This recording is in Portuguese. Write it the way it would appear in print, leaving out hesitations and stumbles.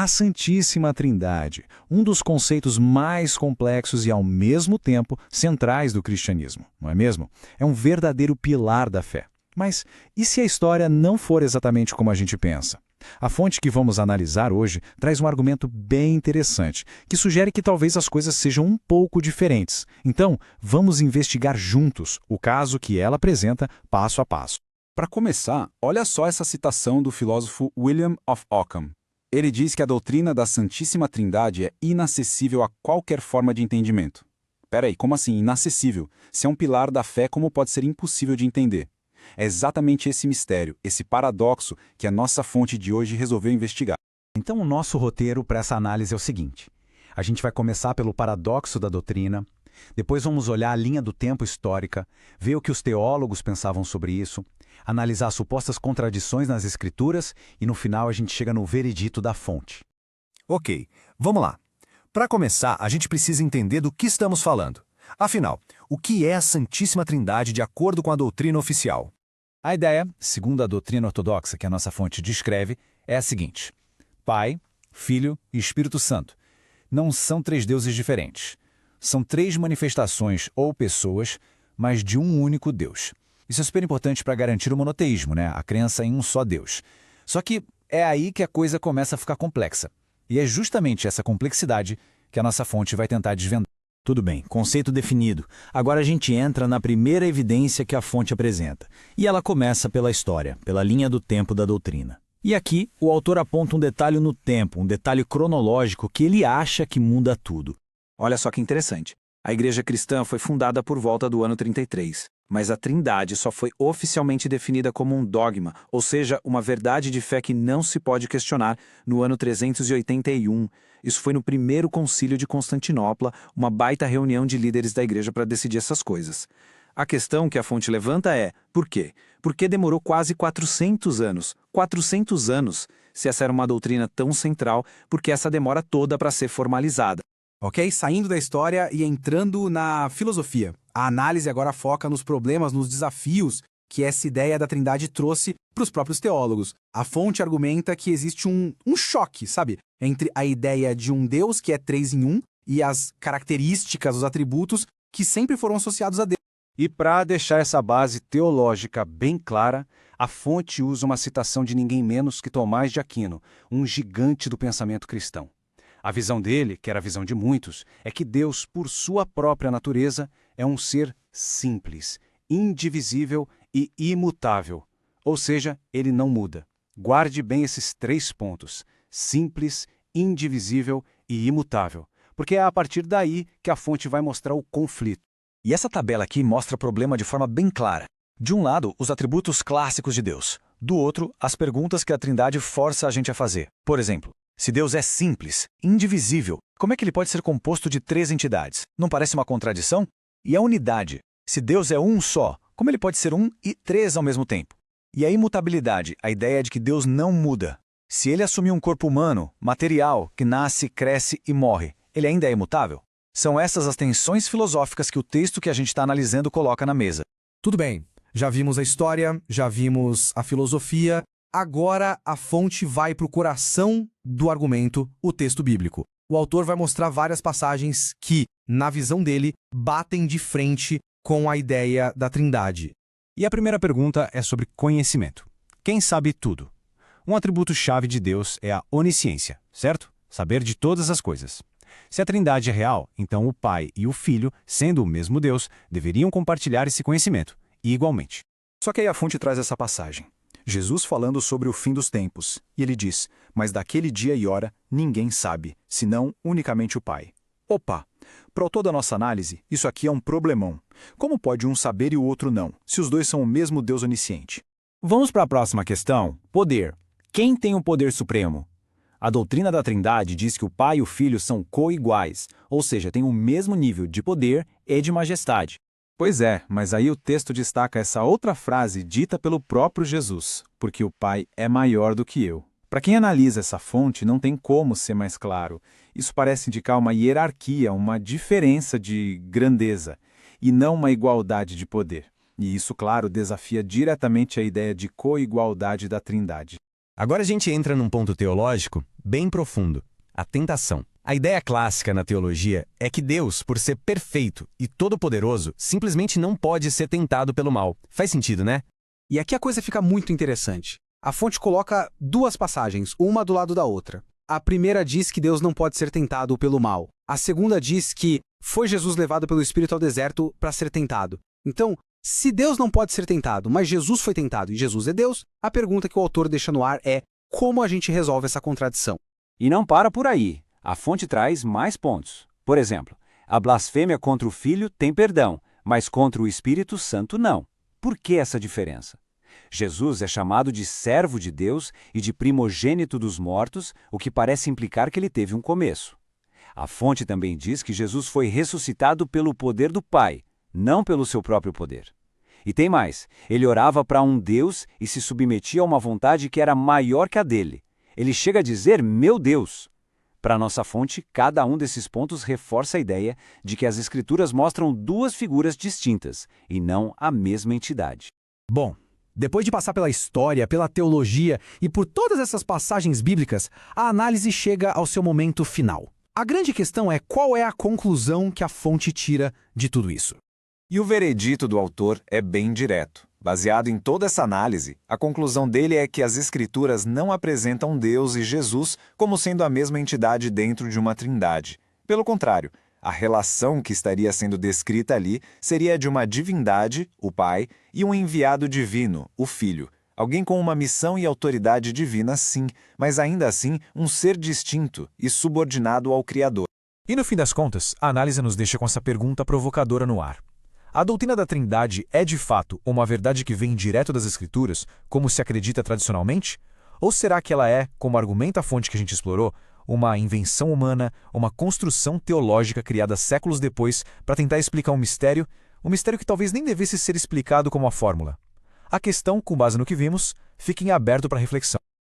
A Santíssima Trindade, um dos conceitos mais complexos e, ao mesmo tempo, centrais do cristianismo, não é mesmo? É um verdadeiro pilar da fé. Mas e se a história não for exatamente como a gente pensa? A fonte que vamos analisar hoje traz um argumento bem interessante, que sugere que talvez as coisas sejam um pouco diferentes. Então, vamos investigar juntos o caso que ela apresenta passo a passo. Para começar, olha só essa citação do filósofo William of Ockham. Ele diz que a doutrina da Santíssima Trindade é inacessível a qualquer forma de entendimento. Peraí, como assim inacessível? Se é um pilar da fé, como pode ser impossível de entender? É exatamente esse mistério, esse paradoxo, que a nossa fonte de hoje resolveu investigar. Então o nosso roteiro para essa análise é o seguinte. A gente vai começar pelo paradoxo da doutrina, depois vamos olhar a linha do tempo histórica, ver o que os teólogos pensavam sobre isso, analisar supostas contradições nas escrituras e no final a gente chega no veredito da fonte. Ok, vamos lá. Para começar, a gente precisa entender do que estamos falando. Afinal, o que é a Santíssima Trindade de acordo com a doutrina oficial? A ideia, segundo a doutrina ortodoxa que a nossa fonte descreve, é a seguinte: Pai, Filho e Espírito Santo não são três deuses diferentes. São três manifestações ou pessoas, mas de um único Deus. Isso é super importante para garantir o monoteísmo, né? A crença em um só Deus. Só que é aí que a coisa começa a ficar complexa. E é justamente essa complexidade que a nossa fonte vai tentar desvendar. Tudo bem, conceito definido. Agora a gente entra na primeira evidência que a fonte apresenta. E ela começa pela história, pela linha do tempo da doutrina. E aqui, o autor aponta um detalhe no tempo, um detalhe cronológico que ele acha que muda tudo. Olha só que interessante. A igreja cristã foi fundada por volta do ano 33, mas a Trindade só foi oficialmente definida como um dogma, ou seja, uma verdade de fé que não se pode questionar, no ano 381. Isso foi no primeiro concílio de Constantinopla, uma baita reunião de líderes da igreja para decidir essas coisas. A questão que a fonte levanta é, por quê? Porque demorou quase 400 anos. 400 anos! Se essa era uma doutrina tão central, por que essa demora toda para ser formalizada? Ok? Saindo da história e entrando na filosofia. A análise agora foca nos problemas, nos desafios que essa ideia da Trindade trouxe para os próprios teólogos. A fonte argumenta que existe um choque, sabe? Entre a ideia de um Deus que é três em um e as características, os atributos que sempre foram associados a Deus. E para deixar essa base teológica bem clara, a fonte usa uma citação de ninguém menos que Tomás de Aquino, um gigante do pensamento cristão. A visão dele, que era a visão de muitos, é que Deus, por sua própria natureza, é um ser simples, indivisível e imutável. Ou seja, ele não muda. Guarde bem esses três pontos: simples, indivisível e imutável, porque é a partir daí que a fonte vai mostrar o conflito. E essa tabela aqui mostra o problema de forma bem clara. De um lado, os atributos clássicos de Deus. Do outro, as perguntas que a Trindade força a gente a fazer. Por exemplo, se Deus é simples, indivisível, como é que ele pode ser composto de três entidades? Não parece uma contradição? E a unidade? Se Deus é um só, como ele pode ser um e três ao mesmo tempo? E a imutabilidade, a ideia de que Deus não muda. Se ele assumir um corpo humano, material, que nasce, cresce e morre, ele ainda é imutável? São essas as tensões filosóficas que o texto que a gente está analisando coloca na mesa. Tudo bem, já vimos a história, já vimos a filosofia, agora a fonte vai para o coração do argumento, o texto bíblico. O autor vai mostrar várias passagens que, na visão dele, batem de frente com a ideia da Trindade. E a primeira pergunta é sobre conhecimento. Quem sabe tudo? Um atributo-chave de Deus é a onisciência, certo? Saber de todas as coisas. Se a Trindade é real, então o Pai e o Filho, sendo o mesmo Deus, deveriam compartilhar esse conhecimento, igualmente. Só que aí a fonte traz essa passagem. Jesus falando sobre o fim dos tempos, e ele diz: mas daquele dia e hora ninguém sabe, senão unicamente o Pai. Opa! Para o autor da nossa análise, isso aqui é um problemão. Como pode um saber e o outro não, se os dois são o mesmo Deus onisciente? Vamos para a próxima questão. Poder. Quem tem o poder supremo? A doutrina da Trindade diz que o Pai e o Filho são coiguais, ou seja, têm o mesmo nível de poder e de majestade. Pois é, mas aí o texto destaca essa outra frase dita pelo próprio Jesus, porque o Pai é maior do que eu. Para quem analisa essa fonte, não tem como ser mais claro. Isso parece indicar uma hierarquia, uma diferença de grandeza, e não uma igualdade de poder. E isso, claro, desafia diretamente a ideia de coigualdade da Trindade. Agora a gente entra num ponto teológico bem profundo: a tentação. A ideia clássica na teologia é que Deus, por ser perfeito e todo-poderoso, simplesmente não pode ser tentado pelo mal. Faz sentido, né? E aqui a coisa fica muito interessante. A fonte coloca duas passagens, uma do lado da outra. A primeira diz que Deus não pode ser tentado pelo mal. A segunda diz que foi Jesus levado pelo Espírito ao deserto para ser tentado. Então, se Deus não pode ser tentado, mas Jesus foi tentado e Jesus é Deus, a pergunta que o autor deixa no ar é: como a gente resolve essa contradição? E não para por aí. A fonte traz mais pontos. Por exemplo, a blasfêmia contra o Filho tem perdão, mas contra o Espírito Santo não. Por que essa diferença? Jesus é chamado de servo de Deus e de primogênito dos mortos, o que parece implicar que ele teve um começo. A fonte também diz que Jesus foi ressuscitado pelo poder do Pai, não pelo seu próprio poder. E tem mais, ele orava para um Deus e se submetia a uma vontade que era maior que a dele. Ele chega a dizer: meu Deus. Para nossa fonte, cada um desses pontos reforça a ideia de que as Escrituras mostram duas figuras distintas, e não a mesma entidade. Bom, depois de passar pela história, pela teologia e por todas essas passagens bíblicas, a análise chega ao seu momento final. A grande questão é qual é a conclusão que a fonte tira de tudo isso. E o veredito do autor é bem direto. Baseado em toda essa análise, a conclusão dele é que as Escrituras não apresentam Deus e Jesus como sendo a mesma entidade dentro de uma trindade. Pelo contrário, a relação que estaria sendo descrita ali seria de uma divindade, o Pai, e um enviado divino, o Filho. Alguém com uma missão e autoridade divina, sim, mas ainda assim um ser distinto e subordinado ao Criador. E no fim das contas, a análise nos deixa com essa pergunta provocadora no ar. A doutrina da Trindade é, de fato, uma verdade que vem direto das Escrituras, como se acredita tradicionalmente? Ou será que ela é, como argumenta a fonte que a gente explorou, uma invenção humana, uma construção teológica criada séculos depois para tentar explicar um mistério que talvez nem devesse ser explicado como a fórmula? A questão, com base no que vimos, fica em aberto para reflexão.